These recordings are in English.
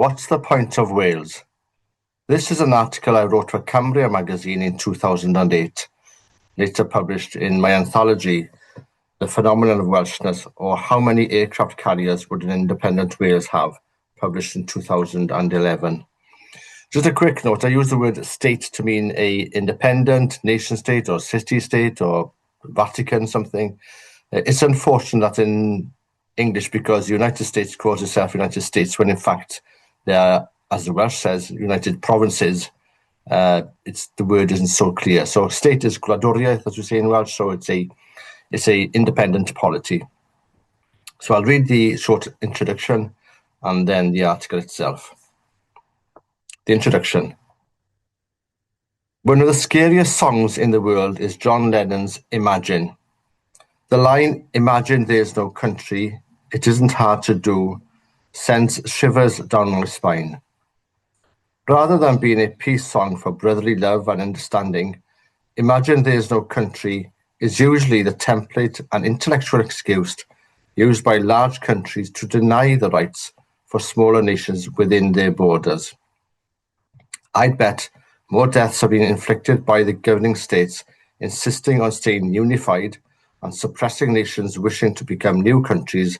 What's the point of Wales? This is an article I wrote for Cymru magazine in 2008, later published in my anthology, The Phenomenon of Welshness, or How Many Aircraft Carriers Would an Independent Wales Have, published in 2011. Just a quick note, I use the word state to mean a independent nation state or city state or Vatican something. It's unfortunate that in English, because the United States calls itself United States, when in fact they are, as the Welsh says, United Provinces, the word isn't so clear. So state is gwladwriaeth, as we say in Welsh, so it's a independent polity. So I'll read the short introduction and then the article itself. The introduction. One of the scariest songs in the world is John Lennon's Imagine. The line, "Imagine there's no country, it isn't hard to do," sends shivers down my spine. Rather than being a peace song for brotherly love and understanding, "Imagine there's no country" is usually the template and intellectual excuse used by large countries to deny the rights for smaller nations within their borders. I bet more deaths have been inflicted by the governing states insisting on staying unified and suppressing nations wishing to become new countries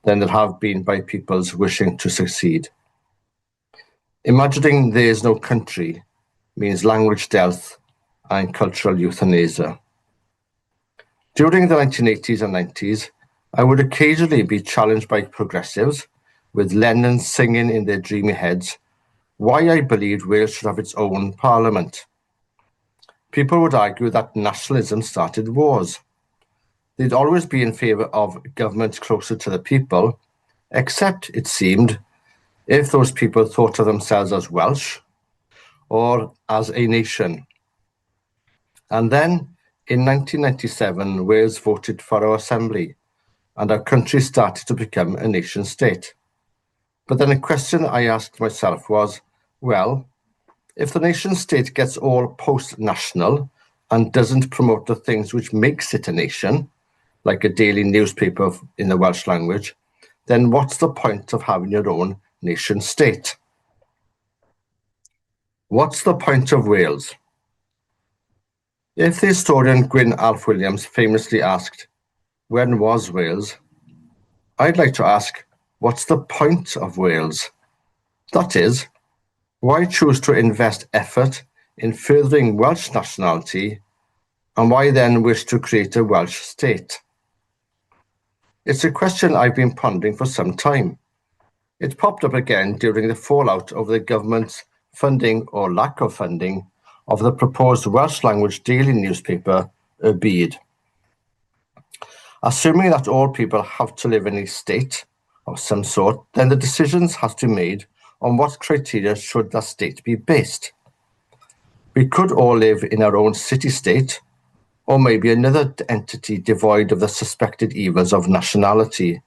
than there have been by peoples wishing to succeed. Imagining there is no country means language death and cultural euthanasia. During the 1980s and 90s, I would occasionally be challenged by progressives, with Lennon singing in their dreamy heads, why I believed Wales should have its own parliament. People would argue that nationalism started wars. They'd always be in favour of governments closer to the people, except, it seemed, if those people thought of themselves as Welsh or as a nation. And then, in 1997, Wales voted for our assembly, and our country started to become a nation state. But then a question I asked myself was, well, if the nation state gets all post-national and doesn't promote the things which makes it a nation, like a daily newspaper in the Welsh language, then what's the point of having your own nation state? What's the point of Wales? If the historian Gwyn Alf Williams famously asked, when was Wales? I'd like to ask, what's the point of Wales? That is, why choose to invest effort in furthering Welsh nationality, and why then wish to create a Welsh state? It's a question I've been pondering for some time. It popped up again during the fallout over the government's funding or lack of funding of the proposed Welsh-language daily newspaper, Y Byd. Assuming that all people have to live in a state of some sort, then the decisions have to be made on what criteria should that state be based. We could all live in our own city-state, or maybe another entity devoid of the suspected evils of nationality.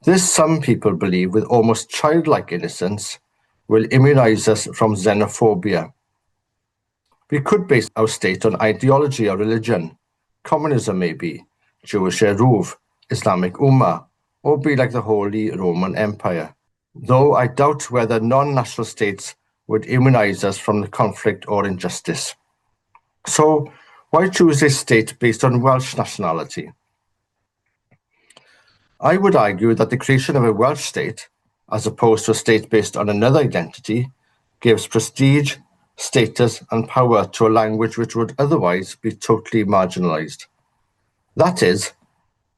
This, some people believe with almost childlike innocence, will immunize us from xenophobia. We could base our state on ideology or religion, communism maybe, Jewish Eruv, Islamic Ummah, or be like the Holy Roman Empire, though I doubt whether non-national states would immunize us from the conflict or injustice. So, why choose a state based on Welsh nationality? I would argue that the creation of a Welsh state, as opposed to a state based on another identity, gives prestige, status and power to a language which would otherwise be totally marginalised. That is,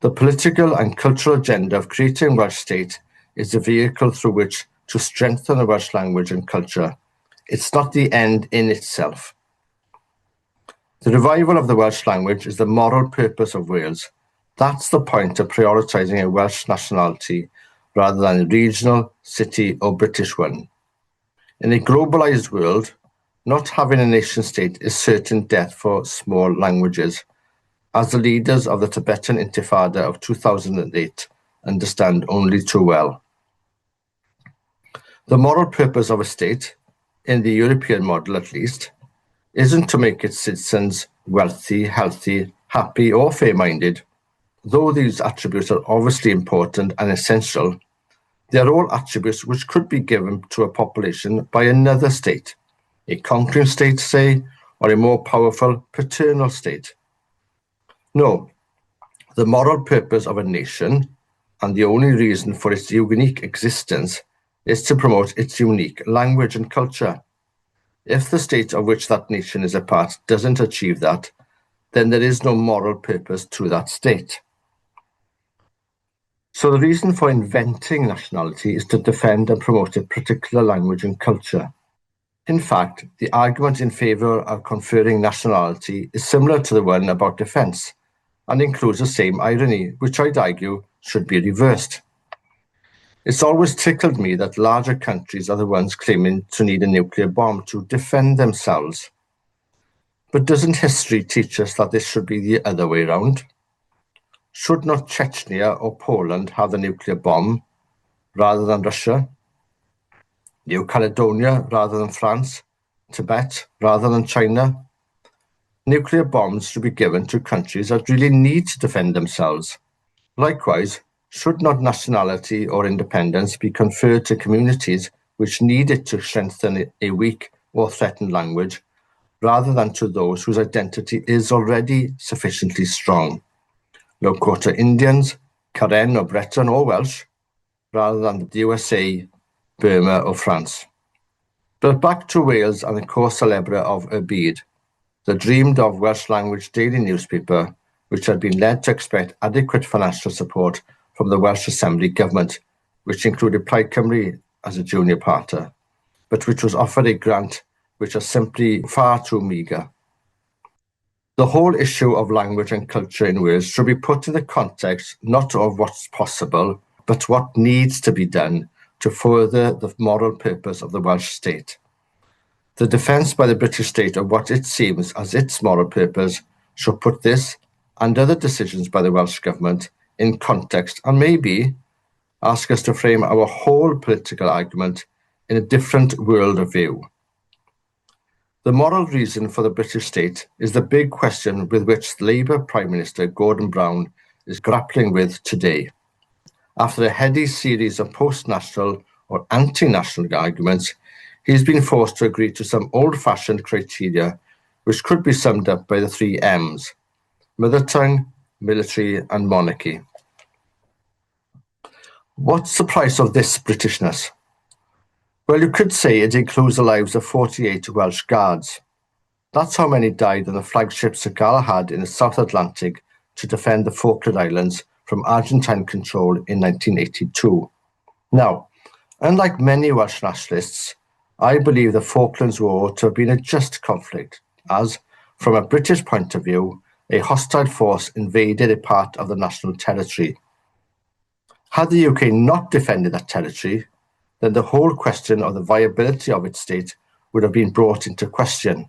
the political and cultural agenda of creating a Welsh state is the vehicle through which to strengthen the Welsh language and culture. It's not the end in itself. The revival of the Welsh language is the moral purpose of Wales. That's the point of prioritising a Welsh nationality rather than a regional, city or British one. In a globalised world, not having a nation state is certain death for small languages, as the leaders of the Tibetan Intifada of 2008 understand only too well. The moral purpose of a state, in the European model at least, isn't to make its citizens wealthy, healthy, happy or fair-minded, though these attributes are obviously important and essential, They are all attributes which could be given to a population by another state, a conquering state, say, or a more powerful paternal state. No, the moral purpose of a nation, and the only reason for its unique existence, is to promote its unique language and culture. If the state of which that nation is a part doesn't achieve that, then there is no moral purpose to that state. So the reason for inventing nationality is to defend and promote a particular language and culture. In fact, the argument in favour of conferring nationality is similar to the one about defence, and includes the same irony, which I'd argue should be reversed. It's always tickled me that larger countries are the ones claiming to need a nuclear bomb to defend themselves. But doesn't history teach us that this should be the other way around? Should not Chechnya or Poland have the nuclear bomb rather than Russia? New Caledonia rather than France? Tibet rather than China? Nuclear bombs should be given to countries that really need to defend themselves. Likewise, should not nationality or independence be conferred to communities which need it to strengthen a weak or threatened language, rather than to those whose identity is already sufficiently strong? Lakota Indians, Karen or Breton or Welsh, rather than the USA, Burma or France. But back to Wales and the cor celebre of Y Byd, the dreamed of Welsh-language daily newspaper, which had been led to expect adequate financial support from the Welsh Assembly government, which included Plaid Cymru as a junior partner, but which was offered a grant which was simply far too meagre. The whole issue of language and culture in Wales should be put in the context not of what's possible, but what needs to be done to further the moral purpose of the Welsh state. The defence by the British state of what it seems as its moral purpose should put this and other decisions by the Welsh government in context, and maybe ask us to frame our whole political argument in a different world of view. The moral reason for the British state is the big question with which Labour Prime Minister Gordon Brown is grappling with today. After a heady series of post-national or anti-national arguments, he's been forced to agree to some old-fashioned criteria which could be summed up by the three M's: mother tongue, military and monarchy. What's the price of this Britishness? Well, you could say it includes the lives of 48 Welsh Guards. That's how many died on the flagship Sir Galahad in the South Atlantic to defend the Falkland Islands from Argentine control in 1982. Now, unlike many Welsh nationalists, I believe the Falklands War to have been a just conflict, as, from a British point of view, a hostile force invaded a part of the national territory. Had the UK not defended that territory, then the whole question of the viability of its state would have been brought into question.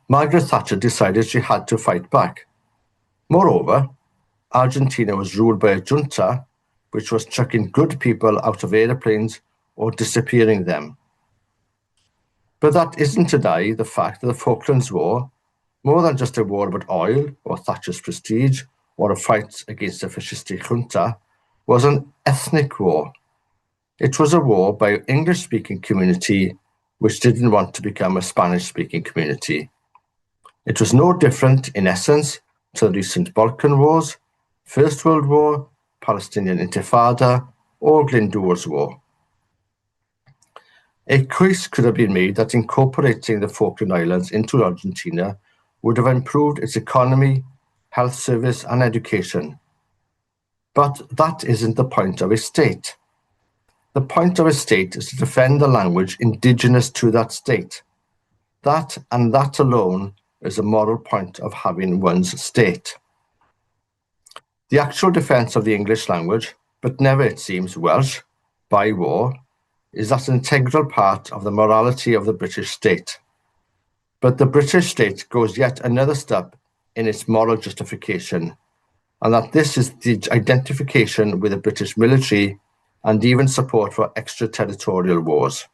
Margaret Thatcher decided she had to fight back. Moreover, Argentina was ruled by a junta which was chucking good people out of aeroplanes or disappearing them. But that isn't to deny the fact that the Falklands War, more than just a war about oil or Thatcher's prestige or a fight against a fascistic junta, was an ethnic war. It was a war by an English-speaking community which didn't want to become a Spanish-speaking community. It was no different, in essence, to the recent Balkan Wars, First World War, Palestinian Intifada, or Glyndŵr's War. A case could have been made that incorporating the Falkland Islands into Argentina would have improved its economy, health service, and education. But that isn't the point of a state. The point of a state is to defend the language indigenous to that state. That, and that alone, is a moral point of having one's state. The actual defence of the English language, but never, it seems, Welsh, by war, is that an integral part of the morality of the British state. But the British state goes yet another step in its moral justification, and that this is the identification with the British military and even support for extraterritorial wars.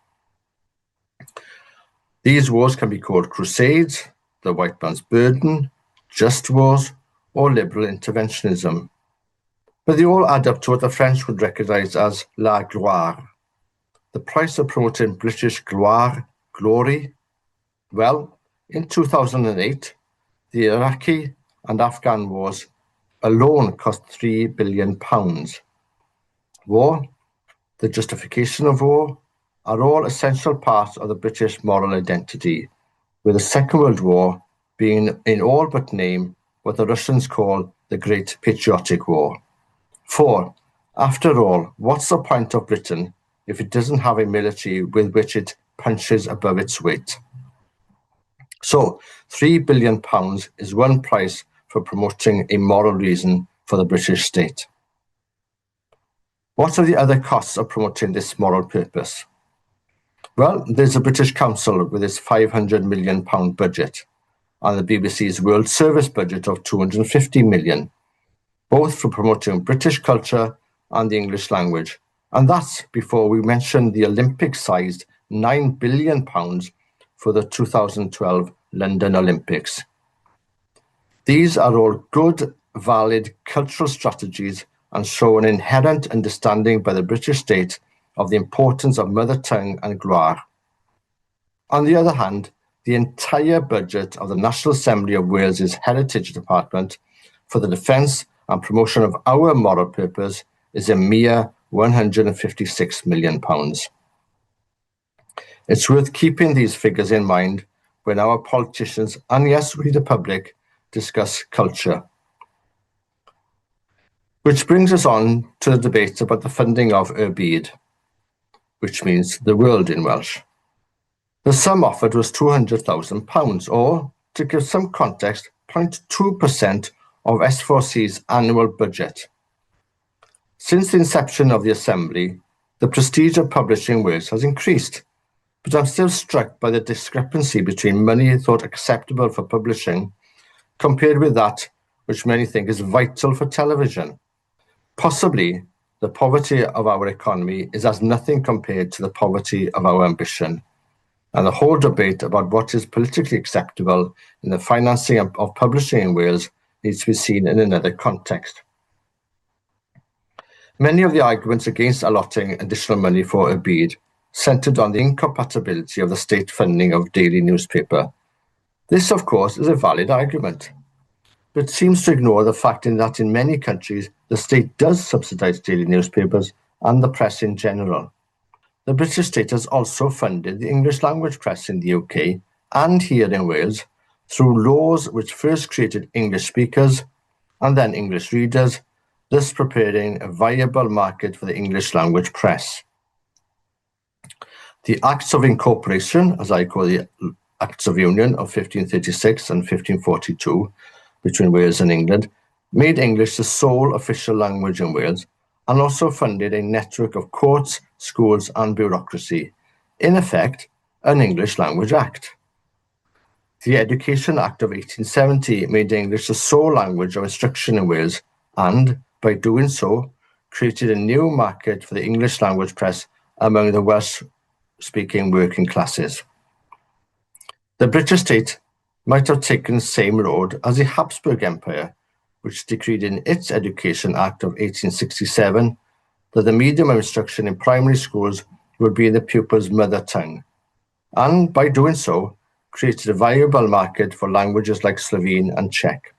These wars can be called crusades, the white man's burden, just wars, or liberal interventionism. but they all add up to what the French would recognise as la gloire, the price of promoting British glory. Well, in 2008, the Iraqi and Afghan wars alone cost £3 billion. War, the justification of war, are all essential parts of the British moral identity, with the Second World War being in all but name what the Russians call the Great Patriotic War. For, after all, what's the point of Britain if it doesn't have a military with which it punches above its weight? So, £3 billion is one price for promoting a moral reason for the British state. What are the other costs of promoting this moral purpose? Well, there's the British Council with its £500 million budget, and the BBC's World Service budget of £250 million, both for promoting British culture and the English language. And that's before we mention the Olympic-sized £9 billion for the 2012 London Olympics. These are all good, valid cultural strategies and show an inherent understanding by the British state of the importance of mother tongue and gloire. On the other hand, the entire budget of the National Assembly of Wales's Heritage Department for the defence and promotion of our moral purpose is a mere £156 million. It's worth keeping these figures in mind when our politicians, and yes, we the public, discuss culture. Which brings us on to the debate about the funding of y byd, which means the world in Welsh. The sum offered was £200,000, or, to give some context, 0.2% of S4C's annual budget. Since the inception of the Assembly, the prestige of publishing in Wales has increased, but I'm still struck by the discrepancy between money thought acceptable for publishing compared with that which many think is vital for television. Possibly, the poverty of our economy is as nothing compared to the poverty of our ambition, and the whole debate about what is politically acceptable in the financing of publishing in Wales needs to be seen in another context. Many of the arguments against allotting additional money for y byd centred on the incompatibility of the state funding of daily newspaper. This, of course, is a valid argument, but seems to ignore the fact that in many countries the state does subsidise daily newspapers and the press in general. The British state has also funded the English language press in the UK and here in Wales through laws which first created English speakers and then English readers, thus preparing a viable market for the English language press. The Acts of Incorporation, as I call the Acts of Union of 1536 and 1542, between Wales and England, made English the sole official language in Wales and also funded a network of courts, schools and bureaucracy, in effect, an English Language Act. The Education Act of 1870 made English the sole language of instruction in Wales and, by doing so, created a new market for the English language press among the Welsh-speaking working classes. The British state might have taken the same road as the Habsburg Empire, which decreed in its Education Act of 1867 that the medium of instruction in primary schools would be in the pupil's mother tongue, and by doing so, created a viable market for languages like Slovene and Czech.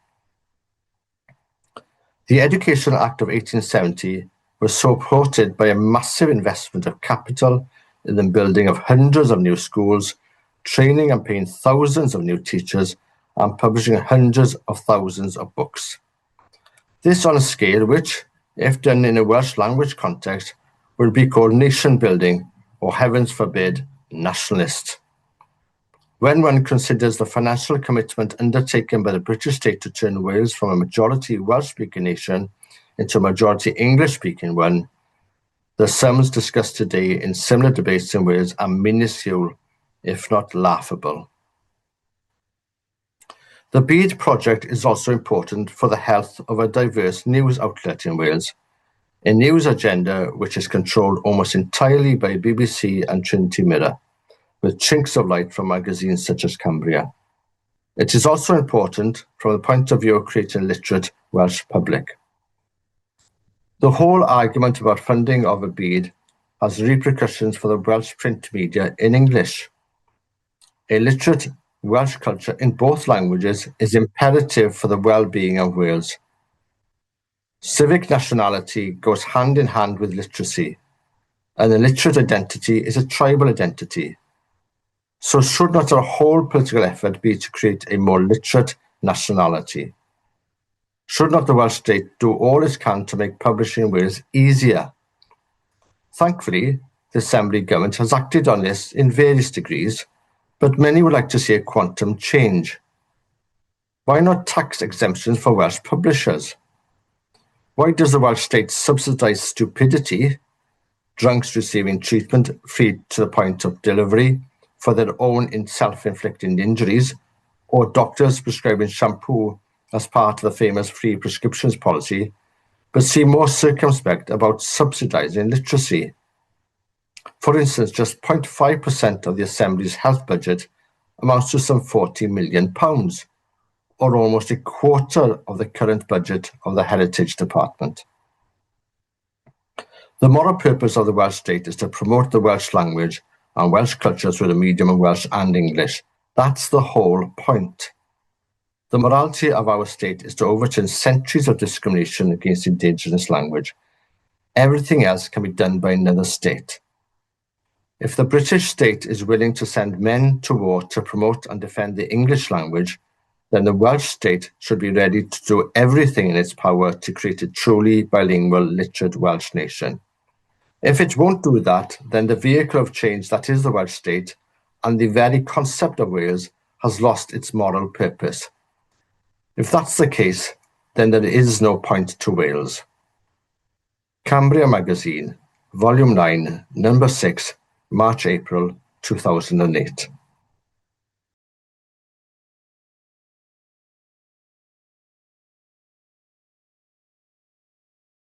The Education Act of 1870 was supported by a massive investment of capital in the building of hundreds of new schools, training and paying thousands of new teachers, and publishing hundreds of thousands of books. This on a scale which, if done in a Welsh language context, would be called nation building, or heavens forbid, nationalist. When one considers the financial commitment undertaken by the British state to turn Wales from a majority Welsh-speaking nation into a majority English-speaking one, the sums discussed today in similar debates in Wales are minuscule, if not laughable. The byd project is also important for the health of a diverse news outlet in Wales, a news agenda which is controlled almost entirely by BBC and Trinity Mirror, with chinks of light from magazines such as Cumbria. It is also important from the point of view of creating a literate Welsh public. The whole argument about funding of a byd has repercussions for the Welsh print media in English. A literate Welsh culture in both languages is imperative for the well-being of Wales. Civic nationality goes hand in hand with literacy, and a literate identity is a tribal identity. So should not our whole political effort be to create a more literate nationality? Should not the Welsh state do all it can to make publishing in Wales easier? Thankfully, the Assembly government has acted on this in various degrees, but many would like to see a quantum change. Why not tax exemptions for Welsh publishers? Why does the Welsh state subsidise stupidity, drunks receiving treatment free to the point of delivery for their own self-inflicted injuries, or doctors prescribing shampoo as part of the famous free prescriptions policy, but seem more circumspect about subsidising literacy? For instance, just 0.5% of the Assembly's health budget amounts to some £40 million, or almost a quarter of the current budget of the Heritage Department. The moral purpose of the Welsh state is to promote the Welsh language and Welsh culture through the medium of Welsh and English. That's the whole point. The morality of our state is to overturn centuries of discrimination against Indigenous language. Everything else can be done by another state. If the British state is willing to send men to war to promote and defend the English language, then the Welsh state should be ready to do everything in its power to create a truly bilingual, literate Welsh nation. If it won't do that, then the vehicle of change that is the Welsh state and the very concept of Wales has lost its moral purpose. If that's the case, then there is no point to Wales. Cambria Magazine, Volume 9, Number 6, March-April 2008.